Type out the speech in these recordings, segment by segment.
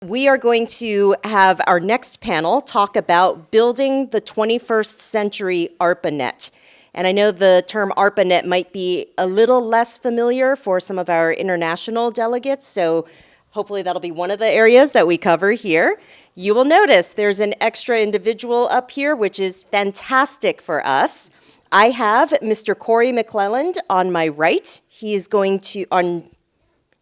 We are going to have our next panel talk about building the 21st century ARPANET. And I know the term ARPANET might be a little less familiar for some of our international delegates, so hopefully that'll be one of the areas that we cover here. You will notice there's an extra individual up here, which is fantastic for us. I have Mr. Corey McClelland on my right. He is going to, on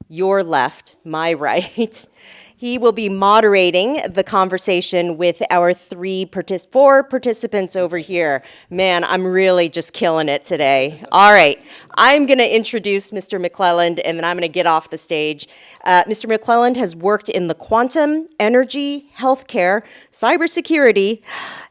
your left, my right, he will be moderating the conversation with our four participants over here. Man, I'm really just killing it today. All right, I'm going to introduce Mr. McClelland, and then I'm going to get off the stage. Mr. McClelland has worked in the quantum, energy, healthcare, cybersecurity,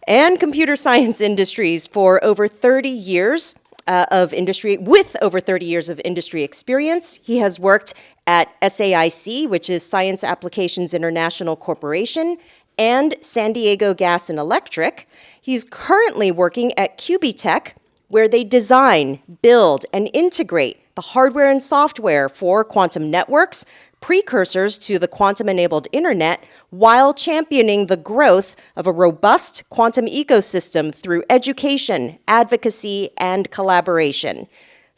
and computer science industries for over 30 years. With over 30 years of industry experience. He has worked at SAIC, which is Science Applications International Corporation, and San Diego Gas and Electric. He's currently working at Quibitekk, where they design, build, and integrate the hardware and software for quantum networks, precursors to the quantum-enabled internet, while championing the growth of a robust quantum ecosystem through education, advocacy, and collaboration.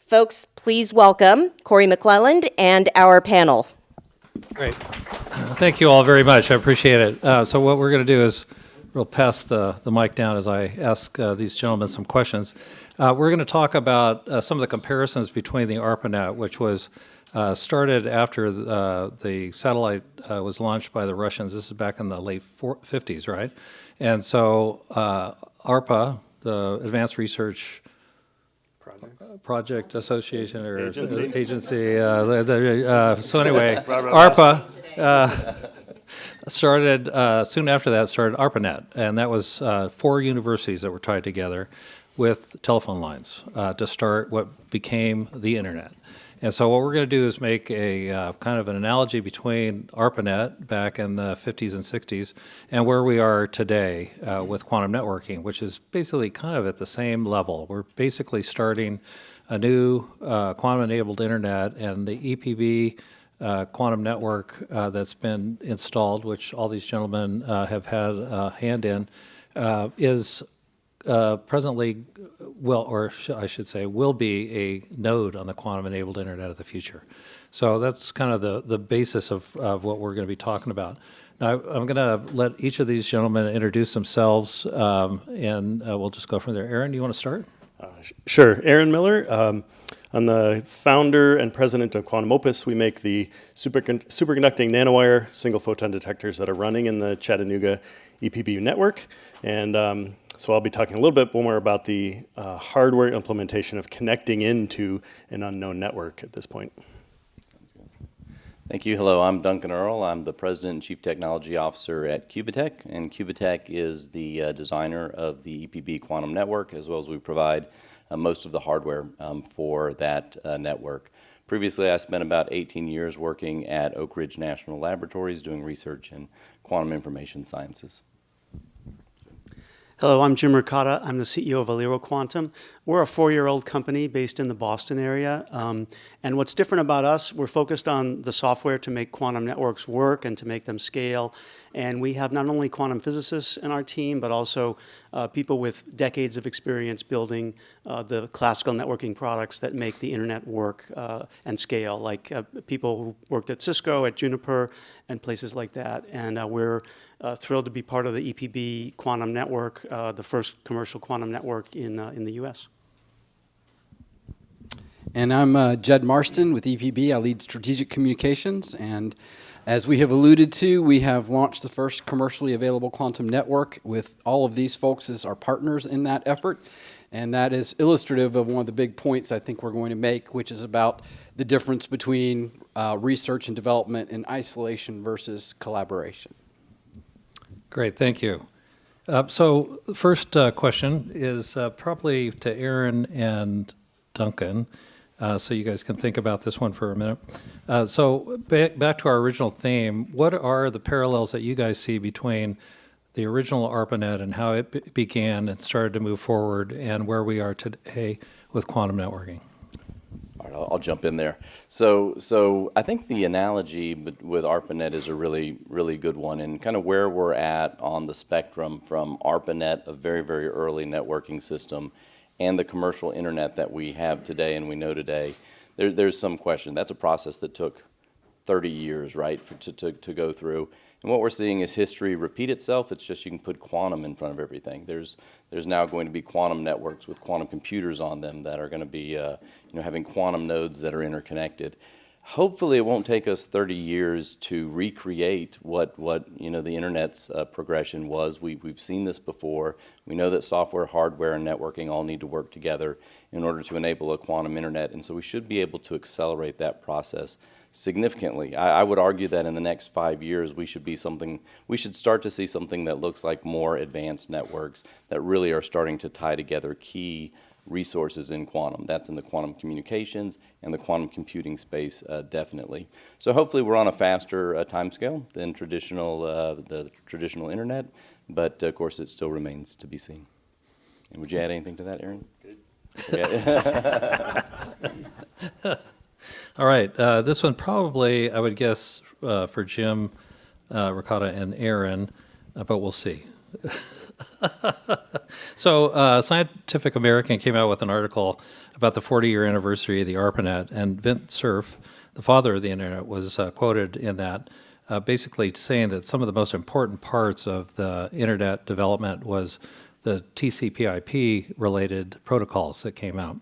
Folks, please welcome Corey McClelland and our panel. Great. Thank you all very much. I appreciate it. So what we're going to do is we'll pass the mic down as I ask these gentlemen some questions. We're going to talk about some of the comparisons between the ARPANET, which was started after the satellite was launched by the Russians. This is back in the late 50s, right? And so ARPA, the Advanced Research Project Association or agency. So anyway, ARPA started, soon after that started ARPANET, and that was 4 universities that were tied together with telephone lines to start what became the internet. And so what we're going to do is make a kind of an analogy between ARPANET back in the 50s and 60s and where we are today with quantum networking, which is basically kind of at the same level. We're basically starting a new quantum-enabled internet, and the EPB quantum network that's been installed, which all these gentlemen have had a hand in, is presently I should say, will be a node on the quantum-enabled internet of the future. So that's kind of the basis of what we're going to be talking about. Now, I'm going to let each of these gentlemen introduce themselves, and we'll just go from there. Aaron, you want to start? Sure. Aaron Miller. I'm the founder and president of Quantum Opus. We make the superconducting nanowire single photon detectors that are running in the Chattanooga EPB network. And so I'll be talking a little bit more about the hardware implementation of connecting into an unknown network at this point. Thank you. Hello, I'm Duncan Earl. I'm the President and Chief Technology Officer at Quibitekk, and Quibitekk is the designer of the EPB quantum network, as well as we provide most of the hardware for that network. Previously, I spent about 18 years working at Oak Ridge National Laboratories doing research in quantum information sciences. Hello, I'm Jim Ricotta. I'm the CEO of Aliro Quantum. We're a 4-year-old company based in the Boston area. And what's different about us, we're focused on the software to make quantum networks work and to make them scale. And we have not only quantum physicists in our team, but also people with decades of experience building the classical networking products that make the internet work and scale, like people who worked at Cisco, at Juniper, and places like that. And we're thrilled to be part of the EPB quantum network, the first commercial quantum network in the US. And I'm Judd Marston with EPB. I lead strategic communications, and as we have alluded to, we have launched the first commercially available quantum network with all of these folks as our partners in that effort, and that is illustrative of one of the big points I think we're going to make, which is about the difference between research and development in isolation versus collaboration. Great, thank you. So the first question is probably to Aaron and Duncan. So you guys can think about this one for a minute. So back to our original theme, what are the parallels that you guys see between the original ARPANET and how it began and started to move forward and where we are today with quantum networking? All right, I'll jump in there. So I think the analogy with ARPANET is a really, really good one, and kind of where we're at on the spectrum from ARPANET, a very, very early networking system, and the commercial internet that we have today and we know today. There's some question. That's a process that took 30 years, right, to go through. And what we're seeing is history repeat itself. It's just you can put quantum in front of everything. There's now going to be quantum networks with quantum computers on them that are going to be having quantum nodes that are interconnected. Hopefully, it won't take us 30 years to recreate what the internet's progression was. We've seen this before. We know that software, hardware, and networking all need to work together in order to enable a quantum internet, and so we should be able to accelerate that process significantly. I would argue that in the next 5 years, we should start to see something that looks like more advanced networks that really are starting to tie together key resources in quantum. That's in the quantum communications and the quantum computing space, definitely. So hopefully we're on a faster timescale than the traditional internet, but of course it still remains to be seen. And would you add anything to that, Aaron? Good. All right, this one probably, I would guess, for Jim, Ricotta, and Aaron, but we'll see. So Scientific American came out with an article about the 40-year anniversary of the ARPANET, and Vint Cerf, the father of the internet, was quoted in that, basically saying that some of the most important parts of the internet development was the TCP/IP-related protocols that came out.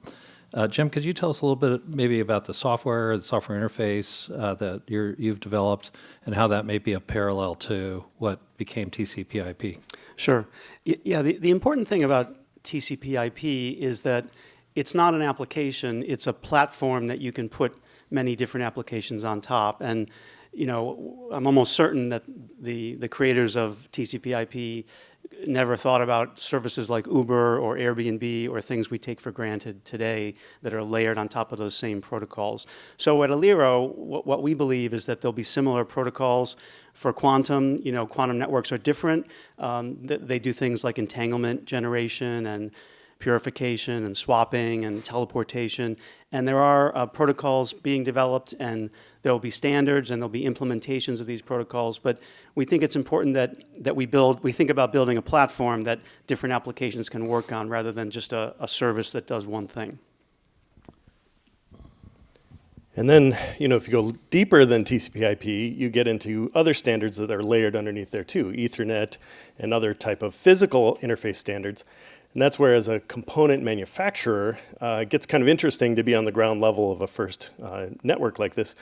Jim, could you tell us a little bit maybe about the software interface that you've developed and how that may be a parallel to what became TCP/IP? Sure. Yeah, the important thing about TCP/IP is that it's not an application, it's a platform that you can put many different applications on top. And I'm almost certain that the creators of TCP/IP never thought about services like Uber or Airbnb or things we take for granted today that are layered on top of those same protocols. So at Aliro, what we believe is that there'll be similar protocols for quantum. Quantum networks are different. They do things like entanglement generation and purification and swapping and teleportation. And there are protocols being developed, and there will be standards and there'll be implementations of these protocols. But we think it's important that we think about building a platform that different applications can work on rather than just a service that does one thing. And then, if you go deeper than TCP/IP, you get into other standards that are layered underneath there too, Ethernet and other type of physical interface standards. And that's where, as a component manufacturer, it gets kind of interesting to be on the ground level of a first network like this,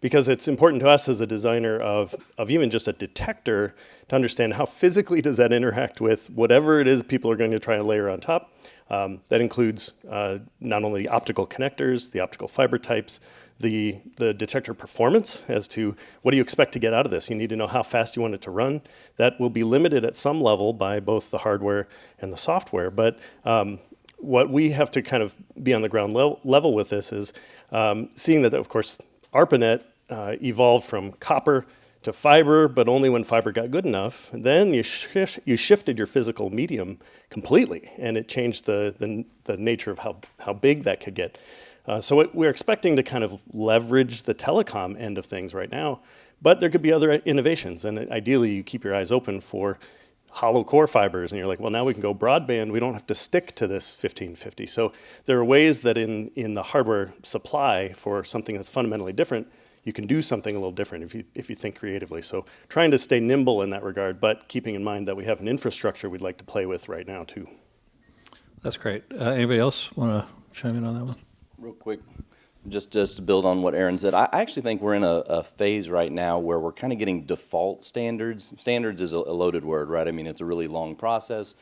because it's important to us as a designer of even just a detector to understand how physically does that interact with whatever it is people are going to try and layer on top. That includes not only the optical connectors, the optical fiber types, the detector performance as to what do you expect to get out of this. You need to know how fast you want it to run. That will be limited at some level by both the hardware and the software. But what we have to kind of be on the ground level with this is seeing that, of course, ARPANET evolved from copper to fiber, but only when fiber got good enough. Then you shifted your physical medium completely, and it changed the nature of how big that could get. So we're expecting to kind of leverage the telecom end of things right now, but there could be other innovations, and ideally you keep your eyes open for hollow core fibers, and you're like, well, now we can go broadband. We don't have to stick to this 1550. So there are ways that in the hardware supply for something that's fundamentally different, you can do something a little different if you think creatively. So trying to stay nimble in that regard, but keeping in mind that we have an infrastructure we'd like to play with right now too. That's great. Anybody else want to chime in on that one? Real quick, just to build on what Aaron said, I actually think we're in a phase right now where we're kind of getting default standards. Standards is a loaded word, right? I mean, it's a really long process.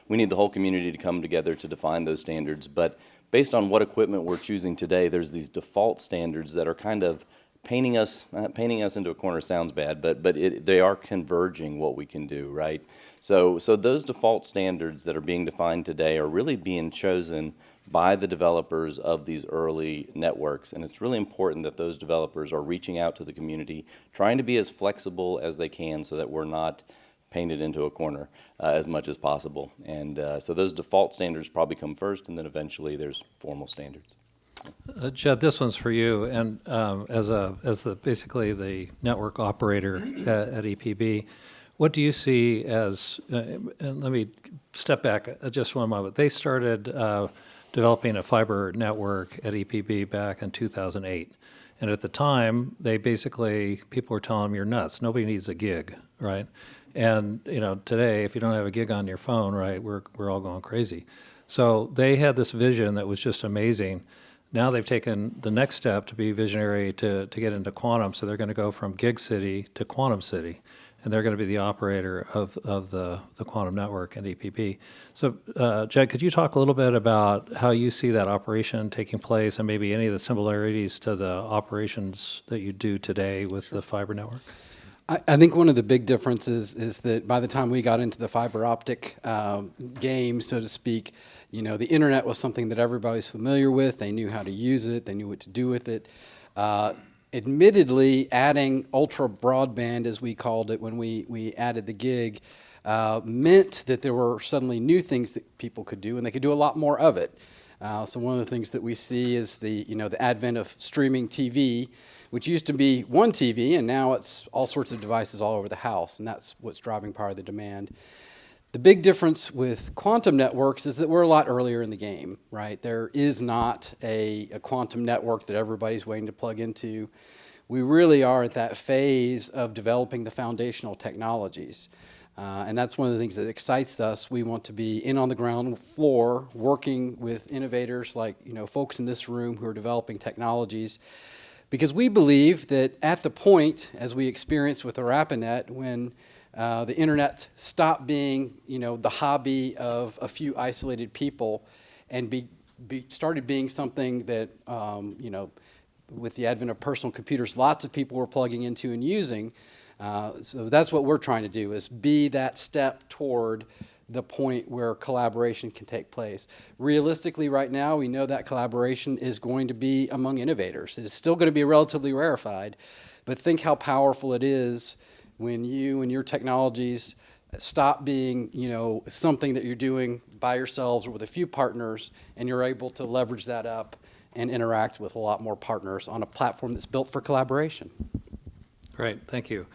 We need the whole community to come together to define those standards. But based on what equipment we're choosing today, there's these default standards that are kind of painting us into a corner. Sounds bad, but they are converging what we can do, right? So those default standards that are being defined today are really being chosen by the developers of these early networks, and it's really important that those developers are reaching out to the community, trying to be as flexible as they can so that we're not painted into a corner as much as possible. And so those default standards probably come first, and then eventually there's formal standards. Jed, this one's for you. And basically the network operator at EPB, what do you see as? And let me step back just one moment. They started developing a fiber network at EPB back in 2008. And at the time, people were telling them, you're nuts. Nobody needs a gig, right? And today, if you don't have a gig on your phone, right, we're all going crazy. So they had this vision that was just amazing. Now they've taken the next step to be visionary to get into quantum. So they're going to go from gig city to quantum city. And they're going to be the operator of the quantum network at EPB. So, Jed, could you talk a little bit about how you see that operation taking place and maybe any of the similarities to the operations that you do today with the fiber network? I think one of the big differences is that by the time we got into the fiber optic game, so to speak, the internet was something that everybody's familiar with. They knew how to use it. They knew what to do with it. Admittedly, adding ultra broadband, as we called it when we added the gig, meant that there were suddenly new things that people could do, and they could do a lot more of it. So one of the things that we see is the advent of streaming TV, which used to be one TV, and now it's all sorts of devices all over the house, and that's what's driving part of the demand. The big difference with quantum networks is that we're a lot earlier in the game, right? There is not a quantum network that everybody's waiting to plug into. We really are at that phase of developing the foundational technologies. And that's one of the things that excites us. We want to be in on the ground floor working with innovators like folks in this room who are developing technologies. Because we believe that at the point, as we experienced with our ARPANET, when the internet stopped being, the hobby of a few isolated people, and started being something that, with the advent of personal computers, lots of people were plugging into and using. So that's what we're trying to do, is be that step toward the point where collaboration can take place. Realistically, right now, we know that collaboration is going to be among innovators. It is still going to be relatively rarefied, but think how powerful it is when you and your technologies stop being, something that you're doing by yourselves or with a few partners, and you're able to leverage that up and interact with a lot more partners on a platform that's built for collaboration. Great, thank you.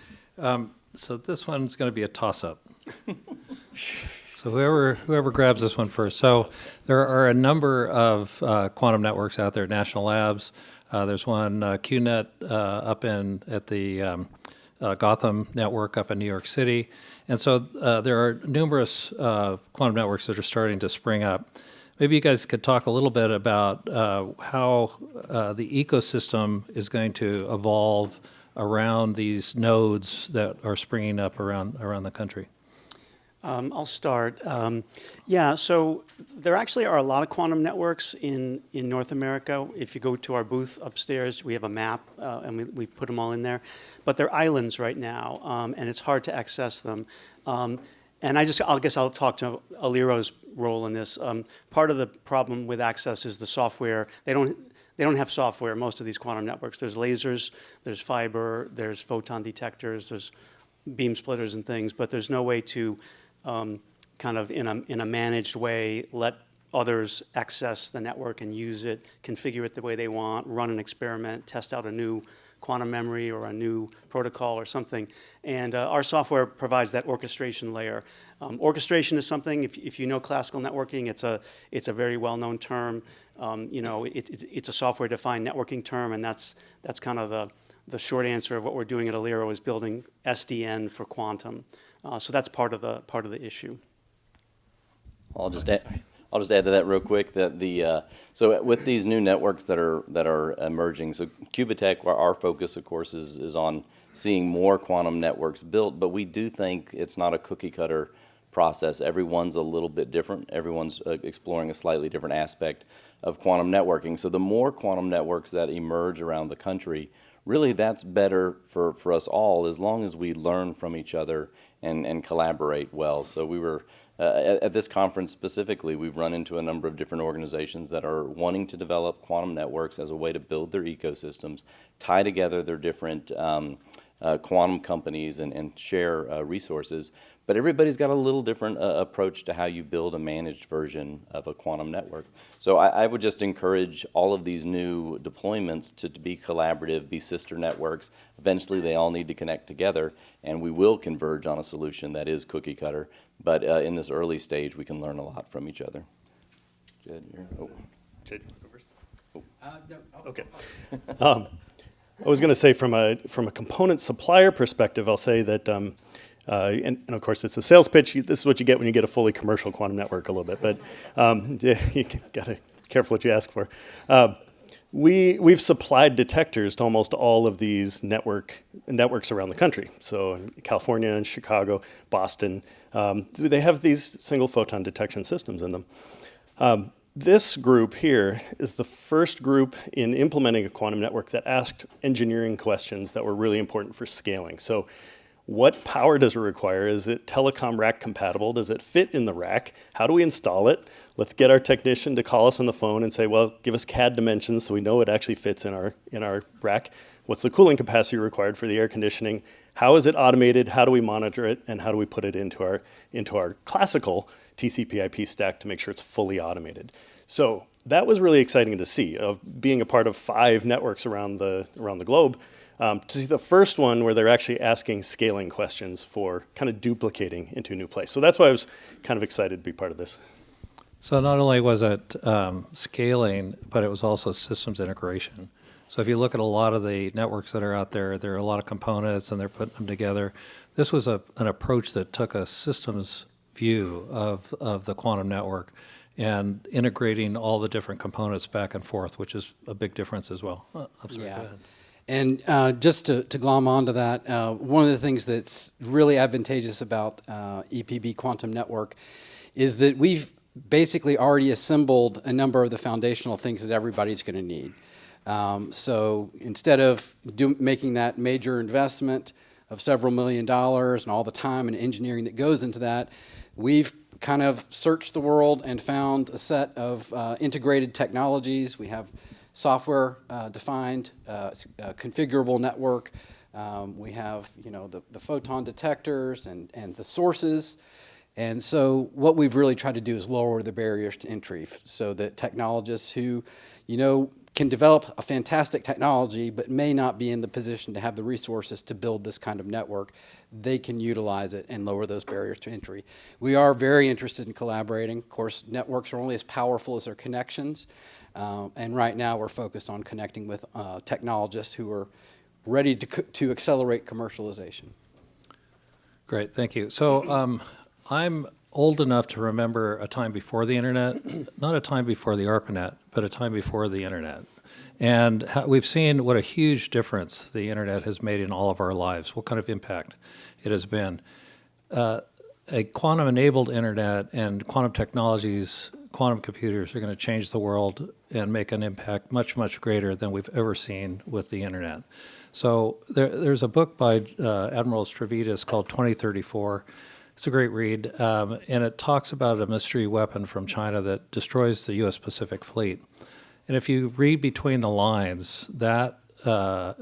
So this one's going to be a toss-up. So whoever grabs this one first. So there are a number of quantum networks out there, national labs. There's one, QNet, at the Gotham network up in New York City. And so there are numerous quantum networks that are starting to spring up. Maybe you guys could talk a little bit about how the ecosystem is going to evolve around these nodes that are springing up around the country. I'll start. So there actually are a lot of quantum networks in North America. If you go to our booth upstairs, we have a map, and we put them all in there. But they're islands right now, and it's hard to access them. And I guess I'll talk to Aliro's role in this. Part of the problem with access is the software. They don't have software, most of these quantum networks. There's lasers, there's fiber, there's photon detectors, there's beam splitters and things, but there's no way to kind of in a managed way let others access the network and use it, configure it the way they want, run an experiment, test out a new quantum memory or a new protocol or something. And our software provides that orchestration layer. Orchestration is something, if you know classical networking, it's a very well-known term. It's a software-defined networking term, and that's kind of the short answer of what we're doing at Aliro, is building SDN for quantum. So that's part of the issue. I'll just add to that real quick that so with these new networks that are emerging, so Quibitekk, our focus, of course, is on seeing more quantum networks built, but we do think it's not a cookie cutter process. Everyone's a little bit different. Everyone's exploring a slightly different aspect of quantum networking. So the more quantum networks that emerge around the country, really that's better for us all, as long as we learn from each other and collaborate well. So we were at this conference specifically, we've run into a number of different organizations that are wanting to develop quantum networks as a way to build their ecosystems, tie together their different quantum companies and share resources. But everybody's got a little different approach to how you build a managed version of a quantum network. So I would just encourage all of these new deployments to be collaborative, be sister networks. Eventually, they all need to connect together, and we will converge on a solution that is cookie cutter. But in this early stage, we can learn a lot from each other. Jed, Jed, go first. No, Okay. I was going to say from a component supplier perspective, I'll say that, and of course it's a sales pitch. This is what you get when you get a fully commercial quantum network a little bit, but yeah, you got to be careful what you ask for. We've supplied detectors to almost all of these networks around the country. So in California and Chicago, Boston, they have these single photon detection systems in them. This group here is the first group in implementing a quantum network that asked engineering questions that were really important for scaling. So what power does it require? Is it telecom rack compatible? Does it fit in the rack? How do we install it? Let's get our technician to call us on the phone and say, well, give us CAD dimensions so we know it actually fits in our rack. What's the cooling capacity required for the air conditioning? How is it automated? How do we monitor it? And how do we put it into our classical TCP/IP stack to make sure it's fully automated? So that was really exciting to see, of being a part of 5 networks around the globe. To see the first one where they're actually asking scaling questions for kind of duplicating into a new place. So that's why I was kind of excited to be part of this. So not only was it scaling, but it was also systems integration. So if you look at a lot of the networks that are out there, there are a lot of components and they're putting them together. This was an approach that took a systems view of the quantum network and integrating all the different components back and forth, which is a big difference as well. I'm sorry, Yeah. go ahead. And just to glom onto that, one of the things that's really advantageous about EPB Quantum Network is that we've basically already assembled a number of the foundational things that everybody's going to need. So instead of making that major investment of several $1 million and all the time and engineering that goes into that, we've kind of searched the world and found a set of integrated technologies. We have software defined, configurable network. We have, the photon detectors and the sources. And so what we've really tried to do is lower the barriers to entry so that technologists who, can develop a fantastic technology but may not be in the position to have the resources to build this kind of network, they can utilize it and lower those barriers to entry. We are very interested in collaborating. Of course, networks are only as powerful as their connections. And right now we're focused on connecting with technologists who are ready to accelerate commercialization. Great, thank you. So I'm old enough to remember a time before the internet, not a time before the ARPANET, but a time before the internet. And we've seen what a huge difference the internet has made in all of our lives, what kind of impact it has been. A quantum-enabled internet and quantum technologies, quantum computers are going to change the world and make an impact much, much greater than we've ever seen with the internet. So there's a book by Admiral Stavridis called 2034. It's a great read, and it talks about a mystery weapon from China that destroys the U.S. Pacific Fleet. And if you read between the lines, that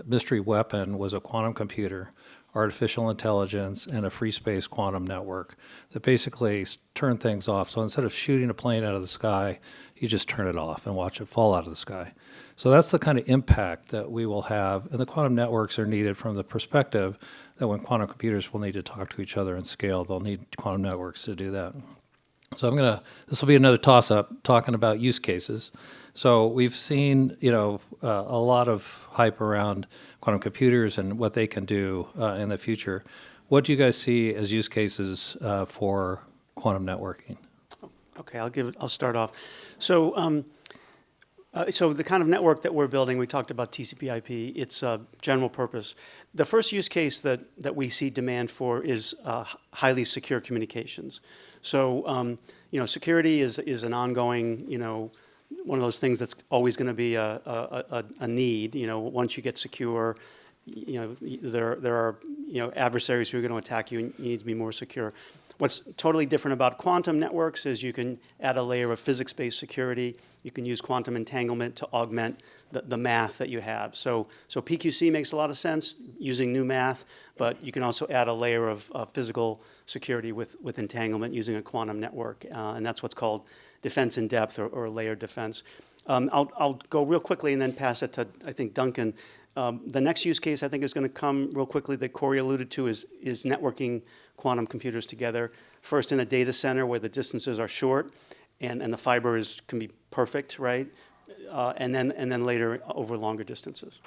mystery weapon was a quantum computer, artificial intelligence, and a free space quantum network that basically turned things off. So instead of shooting a plane out of the sky, you just turn it off and watch it fall out of the sky. So that's the kind of impact that we will have, and the quantum networks are needed from the perspective that when quantum computers will need to talk to each other and scale, they'll need quantum networks to do that. So this will be another toss-up talking about use cases. So we've seen, a lot of hype around quantum computers and what they can do in the future. What do you guys see as use cases for quantum networking? Okay, I'll start off. So the kind of network that we're building, we talked about TCP/IP. It's general purpose. The first use case that we see demand for is highly secure communications. So security is an ongoing, one of those things that's always going to be a need. Once you get secure, there are adversaries who are going to attack you, and you need to be more secure. What's totally different about quantum networks is you can add a layer of physics-based security. You can use quantum entanglement to augment the math that you have. So PQC makes a lot of sense. using new math, but you can also add a layer of physical security with entanglement using a quantum network, and that's what's called defense in depth or layered defense. I'll go real quickly and then pass it to, I think, Duncan. The next use case I think is going to come real quickly that Corey alluded to is networking quantum computers together. First in a data center where the distances are short and the fiber can be perfect, right? And then later over longer distances.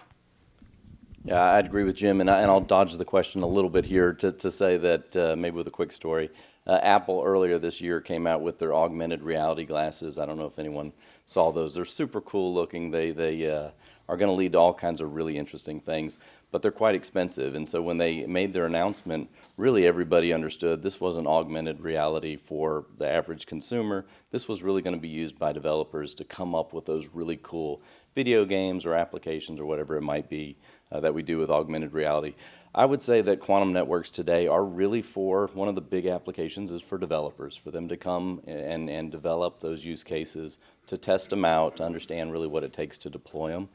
Yeah, I'd agree with Jim, and I'll dodge the question a little bit here to say that maybe with a quick story. Apple earlier this year came out with their augmented reality glasses. I don't know if anyone saw those. They're super cool looking. They are going to lead to all kinds of really interesting things, but they're quite expensive. And so when they made their announcement, really everybody understood this wasn't augmented reality for the average consumer. This was really going to be used by developers to come up with those really cool video games or applications or whatever it might be that we do with augmented reality. I would say that quantum networks today are really for, one of the big applications is for developers, for them to come and develop those use cases, to test them out, to understand really what it takes to deploy them.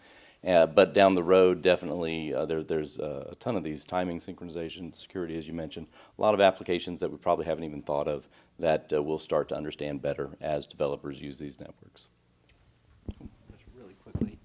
But down the road, definitely, there's a ton of these timing, synchronization, security, as you mentioned, a lot of applications that we probably haven't even thought of that we'll start to understand better as developers use these networks. Really quickly.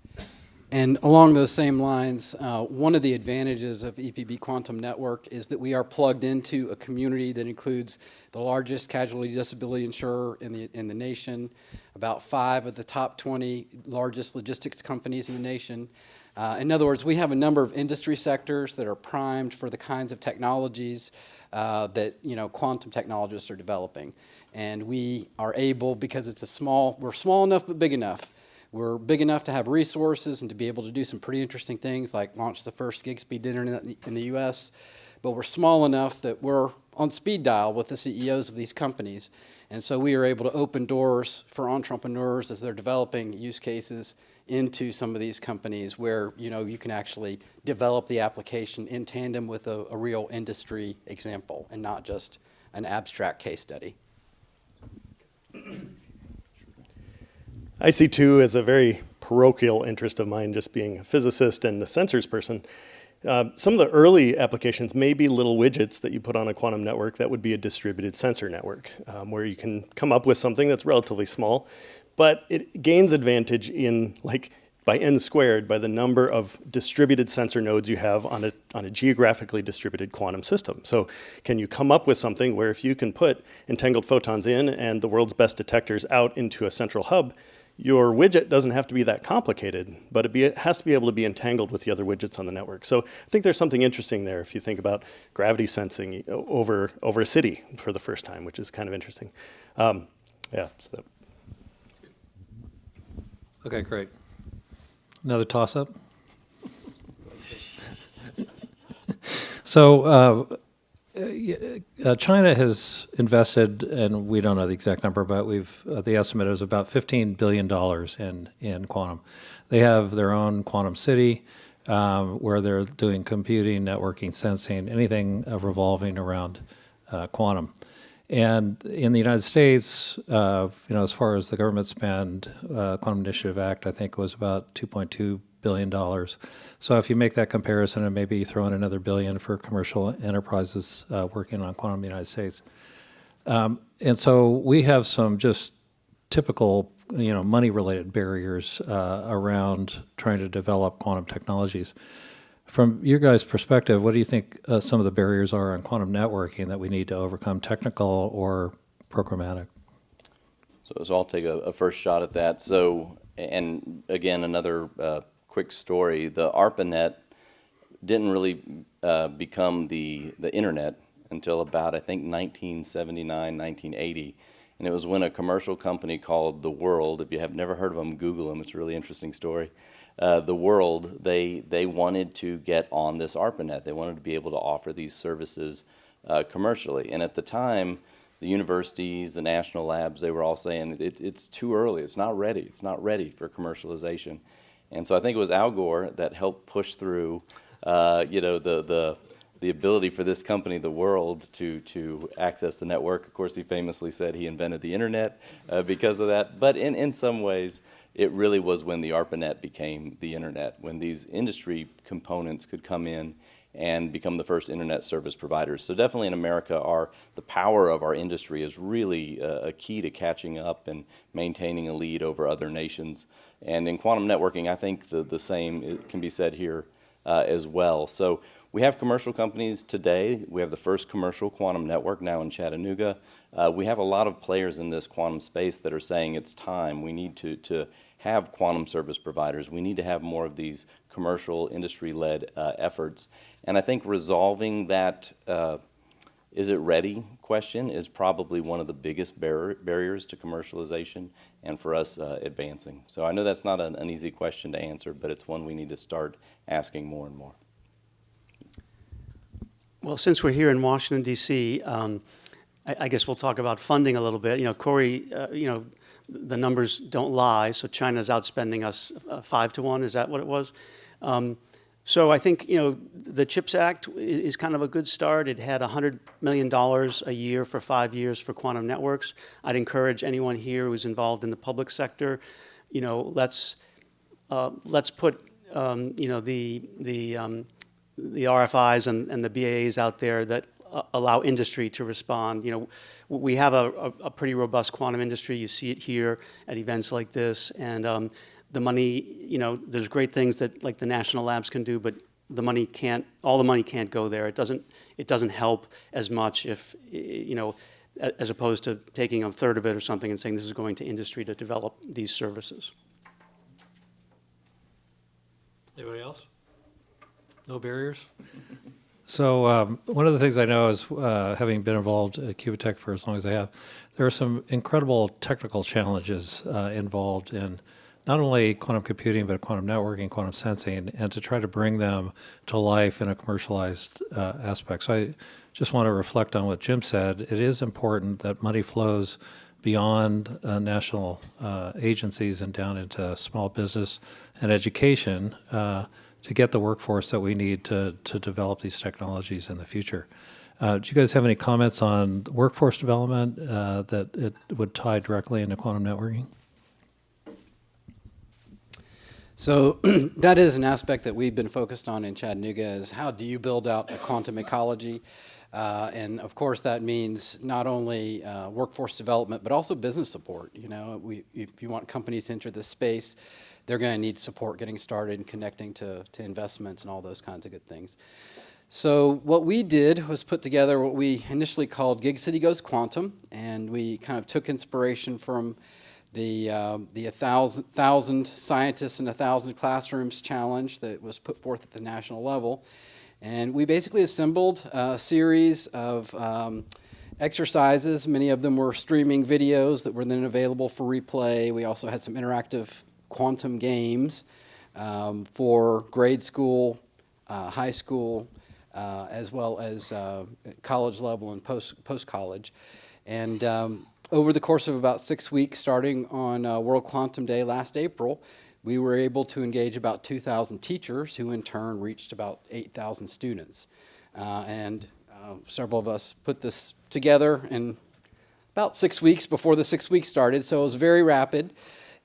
And along those same lines, one of the advantages of EPB Quantum Network is that we are plugged into a community that includes the largest casualty disability insurer in the nation, about 5 of the top 20 largest logistics companies in the nation. In other words, we have a number of industry sectors that are primed for the kinds of technologies that quantum technologists are developing. And we are able, because we're small enough but big enough. We're big enough to have resources and to be able to do some pretty interesting things like launch the first gig-speed internet in the US, but we're small enough that we're on speed dial with the CEOs of these companies. And so we are able to open doors for entrepreneurs as they're developing use cases into some of these companies where you can actually develop the application in tandem with a real industry example and not just an abstract case study. I see too as a very parochial interest of mine, just being a physicist and a sensors person. Some of the early applications may be little widgets that you put on a quantum network that would be a distributed sensor network, where you can come up with something that's relatively small, but it gains advantage in by n squared by the number of distributed sensor nodes you have on a geographically distributed quantum system. So can you come up with something where if you can put entangled photons in and the world's best detectors out into a central hub, your widget doesn't have to be that complicated, but it has to be able to be entangled with the other widgets on the network. So I think there's something interesting there if you think about gravity sensing over a city for the first time, which is kind of interesting. Okay, great. Another toss-up? So China has invested, and we don't know the exact number, but the estimate is about $15 billion in quantum. They have their own quantum city where they're doing computing, networking, sensing, anything revolving around quantum. And in the United States, as far as the government spend, Quantum Initiative Act, I think was about $2.2 billion. So if you make that comparison and maybe throw in another billion for commercial enterprises working on quantum in the United States. And so we have some just typical, money-related barriers around trying to develop quantum technologies. From your guys' perspective, what do you think some of the barriers are in quantum networking that we need to overcome, technical or programmatic? So I'll take a first shot at that. So, and again, another quick story. The ARPANET didn't really become the internet until about, I think, 1979, 1980. And it was when a commercial company called The World, if you have never heard of them, Google them, it's a really interesting story. The World, they wanted to get on this ARPANET. They wanted to be able to offer these services commercially. And at the time, the universities, the national labs, they were all saying it's too early, it's not ready for commercialization. And so I think it was Al Gore that helped push through, the ability for this company, The World, to access the network. Of course, he famously said he invented the internet because of that. But in some ways, it really was when the ARPANET became the internet, when these industry components could come in and become the first internet service providers. So definitely in America, the power of our industry is really a key to catching up and maintaining a lead over other nations. And in quantum networking, I think the same can be said here as well. So we have commercial companies today. We have the first commercial quantum network now in Chattanooga. We have a lot of players in this quantum space that are saying it's time. We need to have quantum service providers. We need to have more of these commercial industry-led efforts. And I think resolving that is it ready question is probably one of the biggest barriers to commercialization and for us advancing. So I know that's not an easy question to answer, but it's one we need to start asking more and more. Well, since we're here in Washington, D.C., I guess we'll talk about funding a little bit. You know, Corey, the numbers don't lie, so China's outspending us 5 to 1, is that what it was? So I think, the CHIPS Act is kind of a good start. It had $100 million a year for 5 years for quantum networks. I'd encourage anyone here who's involved in the public sector, let's put, the RFIs and the BAAs out there that allow industry to respond. We have a pretty robust quantum industry. You see it here at events like this, and the money, there's great things that like the national labs can do, but all the money can't go there. It doesn't help as much if, as opposed to taking a third of it or something and saying this is going to industry to develop these services. Anybody else? No barriers? So one of the things I know is, having been involved at Quibitekk for as long as I have, there are some incredible technical challenges involved in not only quantum computing, but quantum networking, quantum sensing, and to try to bring them to life in a commercialized aspect. So I just want to reflect on what Jim said. It is important that money flows beyond national agencies and down into small business and education to get the workforce that we need to develop these technologies in the future. Do you guys have any comments on workforce development that it would tie directly into quantum networking? So that is an aspect that we've been focused on in Chattanooga is how do you build out a quantum ecology? And of course that means not only workforce development, but also business support. If you want companies to enter this space, they're going to need support getting started and connecting to investments and all those kinds of good things. So what we did was put together what we initially called Gig City Goes Quantum, and we kind of took inspiration from the 1,000 scientists in 1,000 classrooms challenge that was put forth at the national level. And we basically assembled a series of exercises. Many of them were streaming videos that were then available for replay. We also had some interactive quantum games for grade school, high school, as well as college level and post-college. And over the course of about 6 weeks, starting on World Quantum Day last April, we were able to engage about 2,000 teachers who in turn reached about 8,000 students. And several of us put this together in about 6 weeks before the 6 weeks started, so it was very rapid.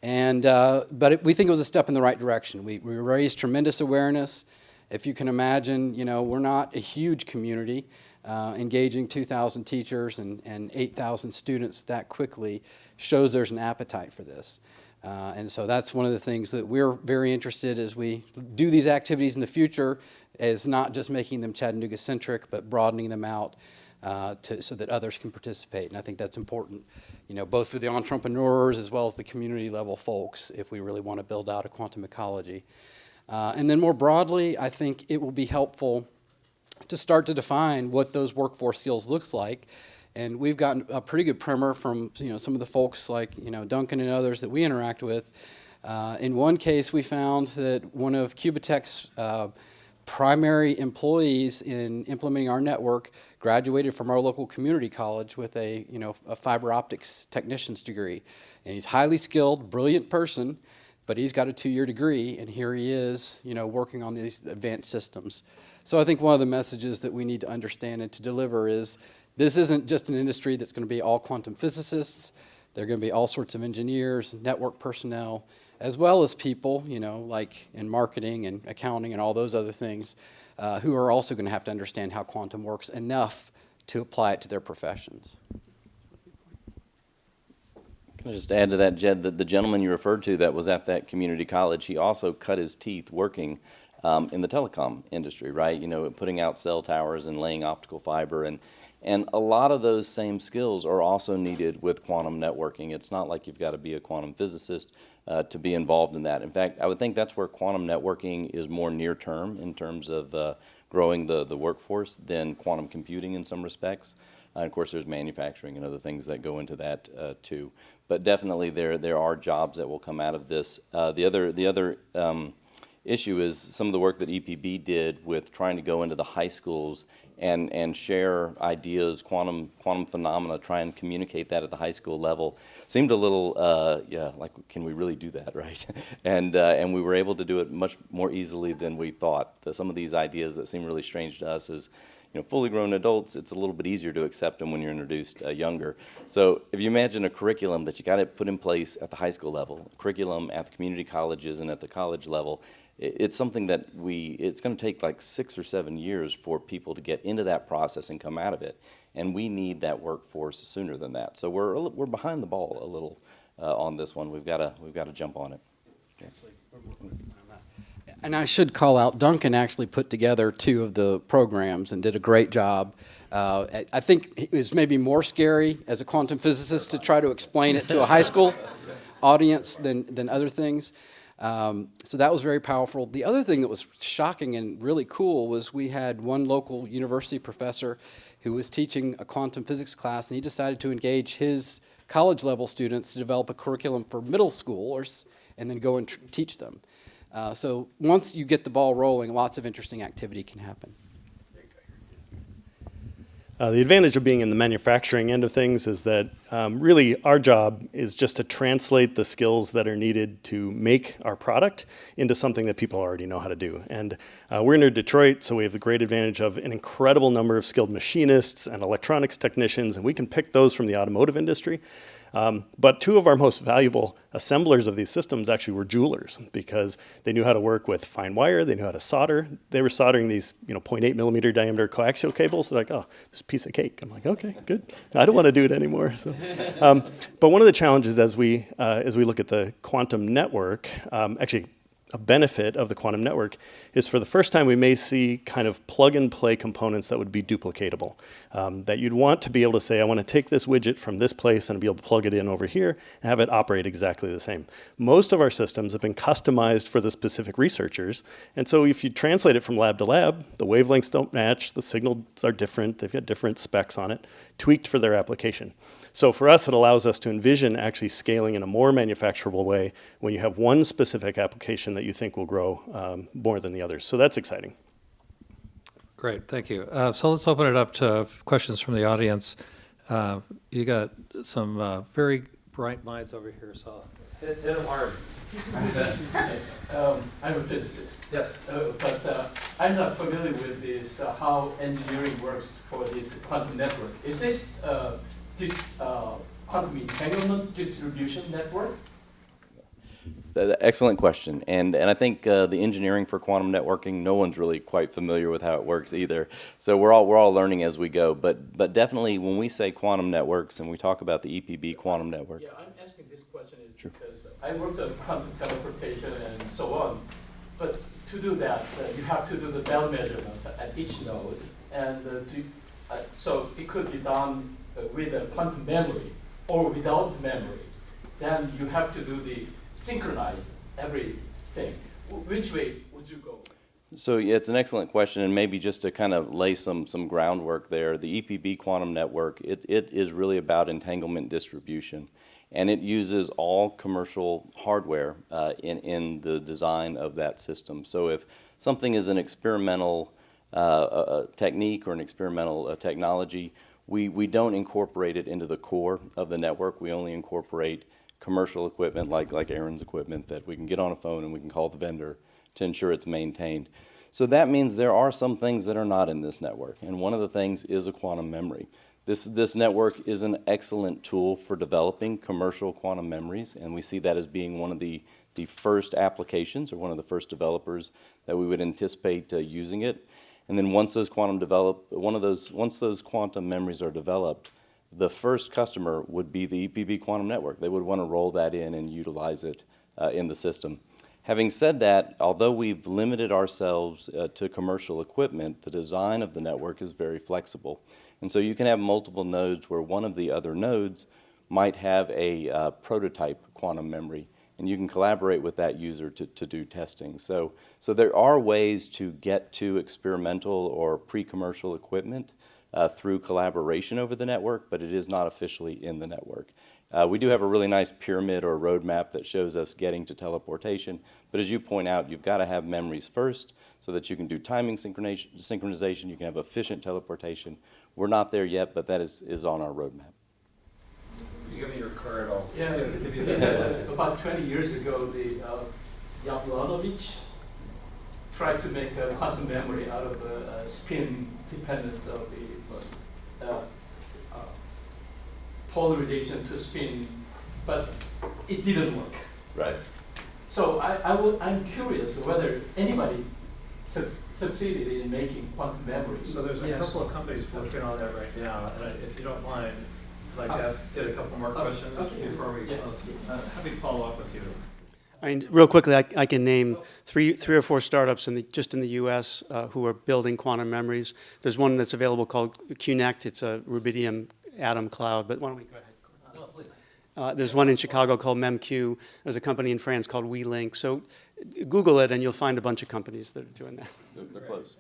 And but we think it was a step in the right direction. We raised tremendous awareness. If you can imagine, we're not a huge community. Engaging 2,000 teachers and 8,000 students that quickly shows there's an appetite for this. And so that's one of the things that we're very interested as we do these activities in the future, is not just making them Chattanooga-centric, but broadening them out so that others can participate. And I think that's important, both for the entrepreneurs as well as the community level folks, if we really want to build out a quantum ecology. And then more broadly, I think it will be helpful to start to define what those workforce skills looks like. And we've gotten a pretty good primer from some of the folks like Duncan and others that we interact with. In one case, we found that one of Quibitek's primary employees in implementing our network graduated from our local community college with a fiber optics technician's degree. And he's highly skilled, brilliant person, but he's got a 2-year degree, and here he is, working on these advanced systems. So I think one of the messages that we need to understand and to deliver is this isn't just an industry that's going to be all quantum physicists. There are going to be all sorts of engineers, network personnel, as well as people, like in marketing and accounting and all those other things who are also going to have to understand how quantum works enough to apply it to their professions. Can I just add to that, Jed, that the gentleman you referred to that was at that community college, he also cut his teeth working in the telecom industry, right? You know, putting out cell towers and laying optical fiber, and a lot of those same skills are also needed with quantum networking. It's not like you've got to be a quantum physicist to be involved in that. In fact, I would think that's where quantum networking is more near term in terms of growing the workforce than quantum computing in some respects. Of course, there's manufacturing and other things that go into that too. But definitely there are jobs that will come out of this. The other issue is some of the work that EPB did with trying to go into the high schools and share ideas, quantum phenomena, try and communicate that at the high school level. Seemed a little, yeah, like, can we really do that, right? And we were able to do it much more easily than we thought. Some of these ideas that seem really strange to us is, you know, fully grown adults, it's a little bit easier to accept them when you're introduced younger. So if you imagine a curriculum that you got to put in place at the high school level, a curriculum at the community colleges and at the college level, it's something that it's going to take like 6 or 7 years for people to get into that process and come out of it. And we need that workforce sooner than that. So we're behind the ball a little on this one. We've got to jump on it. Okay. And I should call out, Duncan actually put together 2 of the programs and did a great job. I think it was maybe more scary as a quantum physicist to try to explain it to a high school audience than other things. So that was very powerful. The other thing that was shocking and really cool was we had one local university professor who was teaching a quantum physics class, and he decided to engage his college-level students to develop a curriculum for middle schoolers and then go and teach them. So once you get the ball rolling, lots of interesting activity can happen. The advantage of being in the manufacturing end of things is that really our job is just to translate the skills that are needed to make our product into something that people already know how to do. And we're near Detroit, so we have the great advantage of an incredible number of skilled machinists and electronics technicians, and we can pick those from the automotive industry. But 2 of our most valuable assemblers of these systems actually were jewelers, because they knew how to work with fine wire, they knew how to solder. They were soldering these 0.8 millimeter diameter coaxial cables. They're like, oh, this is a piece of cake. I'm like, okay, good. I don't want to do it anymore. So, but one of the challenges as we look at the quantum network, actually, a benefit of the quantum network is for the first time we may see kind of plug and play components that would be duplicatable. That you'd want to be able to say, I want to take this widget from this place and be able to plug it in over here and have it operate exactly the same. Most of our systems have been customized for the specific researchers. And so if you translate it from lab to lab, the wavelengths don't match, the signals are different, they've got different specs on it, tweaked for their application. So for us, it allows us to envision actually scaling in a more manufacturable way when you have one specific application that you think will grow more than the others. So that's exciting. Great, thank you. So let's open it up to questions from the audience. You got some very bright minds over here, so. It's hard. I'm a physicist. Yes. But I'm not familiar with this, how engineering works for this quantum network. Is this quantum entanglement distribution network? Excellent question, and I think the engineering for quantum networking, no one's really quite familiar with how it works either. So we're all learning as we go. But definitely, when we say quantum networks and we talk about the EPB quantum network. Yeah, I'm asking this question is because I worked on quantum teleportation and so on. But to do that, you have to do the bell measurement at each node, and so it could be done with a quantum memory or without memory. Then you have to do the synchronize everything. Which way would you go? So yeah, it's an excellent question, and maybe just to kind of lay some groundwork there, the EPB quantum network, it is really about entanglement distribution, and it uses all commercial hardware in the design of that system. So if something is an experimental technique or an experimental technology, we don't incorporate it into the core of the network. We only incorporate commercial equipment like Aaron's equipment that we can get on a phone and we can call the vendor to ensure it's maintained. So that means there are some things that are not in this network, and one of the things is a quantum memory. This network is an excellent tool for developing commercial quantum memories, and we see that as being one of the first applications or one of the first developers that we would anticipate using it. And then once those quantum memories are developed, the first customer would be the EPB quantum network. They would want to roll that in and utilize it in the system. Having said that, although we've limited ourselves to commercial equipment, the design of the network is very flexible. And so you can have multiple nodes where one of the other nodes might have a prototype quantum memory, and you can collaborate with that user to do testing. So there are ways to get to experimental or pre-commercial equipment through collaboration over the network, but it is not officially in the network. We do have a really nice pyramid or roadmap that shows us getting to teleportation, but as you point out, you've got to have memories first so that you can do timing synchronization, you can have efficient teleportation. We're not there yet, but that is on our roadmap. You give me your card, I'll Yeah, give you that. about 20 years ago, the Yablanovic tried to make a quantum memory out of the spin dependence of the polarization to spin, but it didn't work. Right. So I'm curious whether anybody succeeded in making quantum memories. So there's a couple of companies working on that right now, and if you don't mind, I'd like to get a couple more questions before we close. Happy to follow up with you. I mean, real quickly, I can name three or four startups just in the U.S. Who are building quantum memories. There's one that's available called Quibitekk. It's a rubidium atom cloud. But why don't we go ahead? No, please. There's one in Chicago called MEMQ. There's a company in France called WeLink. So Google it, and you'll find a bunch of companies that are doing that. They're close.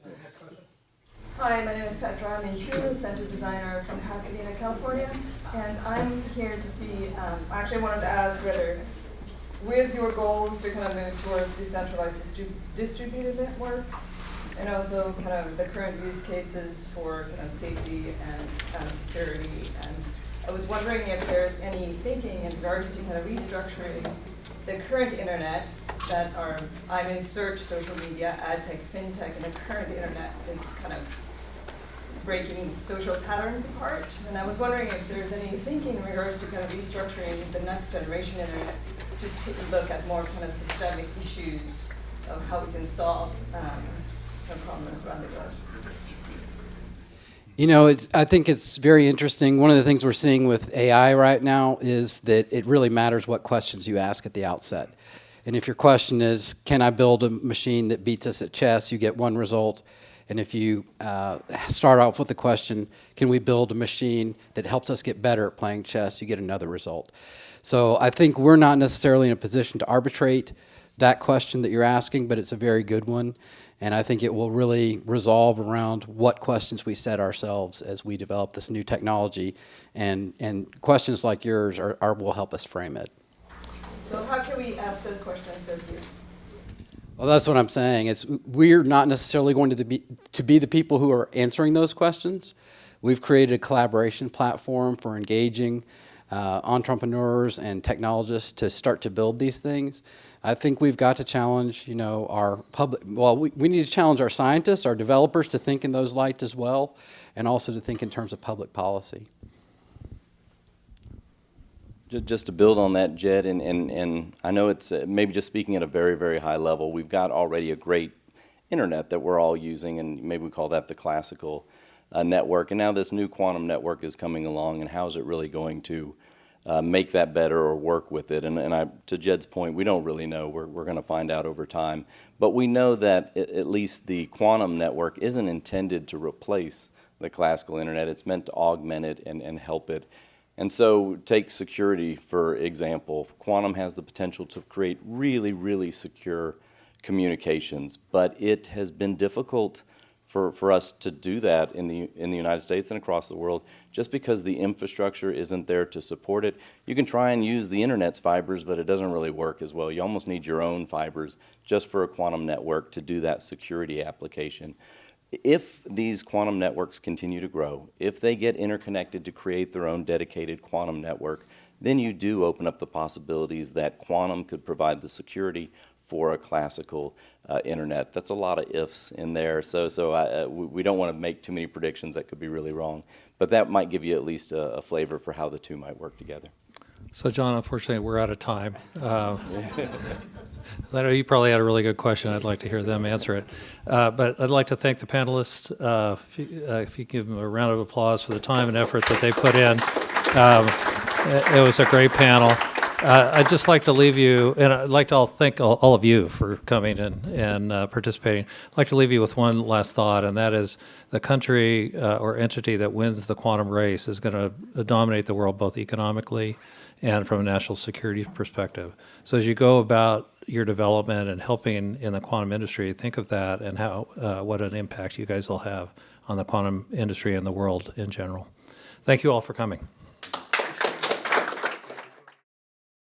Hi, my name is Petra. I'm a human center designer from Pasadena, California, and I'm here to see, actually I wanted to ask whether, with your goals to kind of move towards decentralized distributed networks, and also kind of the current use cases for kind of safety and security, and I was wondering if there's any thinking in regards to kind of restructuring the current internets that are, I'm in search, social media, ad tech, fintech, and the current internet is kind of breaking social patterns apart. And I was wondering if there's any thinking in regards to kind of restructuring the next generation internet to look at more kind of systemic issues of how we can solve the problems around the globe. You know, I think it's very interesting. One of the things we're seeing with AI right now is that it really matters what questions you ask at the outset. And if your question is, can I build a machine that beats us at chess, you get one result. And if you start off with the question, can we build a machine that helps us get better at playing chess, you get another result. So I think we're not necessarily in a position to arbitrate that question that you're asking, but it's a very good one. And I think it will really resolve around what questions we set ourselves as we develop this new technology. And questions like yours will help us frame it. So how can we ask those questions of you? Well, that's what I'm saying. We're not necessarily going to be the people who are answering those questions. We've created a collaboration platform for engaging entrepreneurs and technologists to start to build these things. I think we've got to challenge, our public. Well, we need to challenge our scientists, our developers to think in those lights as well, and also to think in terms of public policy. Just to build on that, Jed, and I know it's maybe just speaking at a very, very high level, we've got already a great internet that we're all using, and maybe we call that the classical network. And now this new quantum network is coming along, and how is it really going to make that better or work with it? And to Jed's point, we don't really know. We're going to find out over time. But we know that at least the quantum network isn't intended to replace the classical internet. It's meant to augment it and help it. And so take security, for example. Quantum has the potential to create really, really secure communications, but it has been difficult for us to do that in the United States and across the world just because the infrastructure isn't there to support it. You can try and use the internet's fibers, but it doesn't really work as well. You almost need your own fibers just for a quantum network to do that security application. If these quantum networks continue to grow, if they get interconnected to create their own dedicated quantum network, then you do open up the possibilities that quantum could provide the security for a classical internet. That's a lot of ifs in there, so we don't want to make too many predictions that could be really wrong, but that might give you at least a flavor for how the two might work together. So, John, unfortunately, we're out of time. I know you probably had a really good question. I'd like to hear them answer it. But I'd like to thank the panelists. If you give them a round of applause for the time and effort that they put in. It was a great panel. I'd just like to leave you, and I'd like to thank all of you for coming and participating. I'd like to leave you with one last thought, and that is the country or entity that wins the quantum race is going to dominate the world both economically and from a national security perspective. So as you go about your development and helping in the quantum industry, think of that and how what an impact you guys will have on the quantum industry and the world in general. Thank you all for coming.